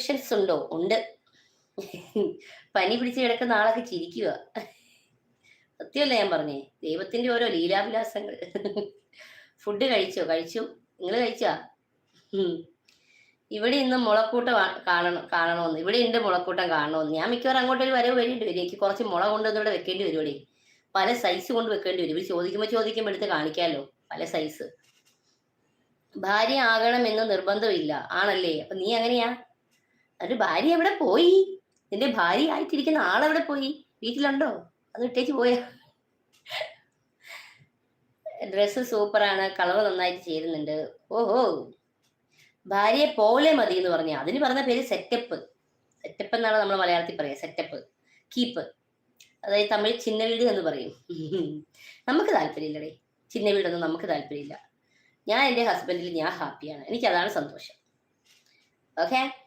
Expressions ഉണ്ടോ? ഉണ്ട്. പനി പിടിച്ച് കിടക്കുന്ന ആളൊക്കെ ചിരിക്കുക. സത്യമല്ലേ ഞാൻ പറഞ്ഞേ? ദൈവത്തിന്റെ ഓരോ ലീലാവിലാസങ്ങൾ. ഫുഡ് കഴിച്ചോ? കഴിച്ചു. നിങ്ങൾ കഴിച്ചാ? ഉം. ഇവിടെ ഇന്ന് മുളക്കൂട്ടം കാണണമെന്ന്. ഇവിടെ ഉണ്ട് മുളക്കൂട്ടം കാണണമെന്ന്. ഞാൻ മിക്കവാറും അങ്ങോട്ടൊരു വരവ് വരേണ്ടി വരും. എനിക്ക് കുറച്ച് മുള കൊണ്ടുവന്ന് ഇവിടെ വെക്കേണ്ടി വരുവോടെ. പല സൈസ് കൊണ്ട് വെക്കേണ്ടി വരും. ഇവർ ചോദിക്കുമ്പോൾ എടുത്ത് കാണിക്കാലോ. പല സൈസ്. ഭാര്യ ആകണം എന്ന് നിർബന്ധമില്ല. ആണല്ലേ? അപ്പൊ നീ എങ്ങനെയാ? അത് ഭാര്യ എവിടെ പോയി? നിന്റെ ഭാര്യ ആയിട്ടിരിക്കുന്ന ആളെവിടെ പോയി? വീട്ടിലുണ്ടോ? അത് ഇട്ടേച്ച് പോയാ? ഡ്രസ്സ് സൂപ്പറാണ്. കളർ നന്നായിട്ട് ചേരുന്നുണ്ട്. ഓഹോ! ഭാര്യയെ പോലെ മതി എന്ന് പറഞ്ഞ അതിന് പറഞ്ഞ പേര് സെറ്റപ്പ്. സെറ്റപ്പ് എന്നാണ് നമ്മൾ മലയാളത്തിൽ പറയാ. Setup, keep. അതായത് തമിഴ് ചിന്ന വീട് എന്ന് പറയും. നമുക്ക് താല്പര്യമില്ലടേ. ചിന്ന വീടൊന്നും നമുക്ക് താല്പര്യമില്ല. ഞാൻ എൻ്റെ ഹസ്ബൻഡിൽ ഞാൻ ഹാപ്പിയാണ്. എനിക്ക് അതാണ് സന്തോഷം. ഓക്കെ.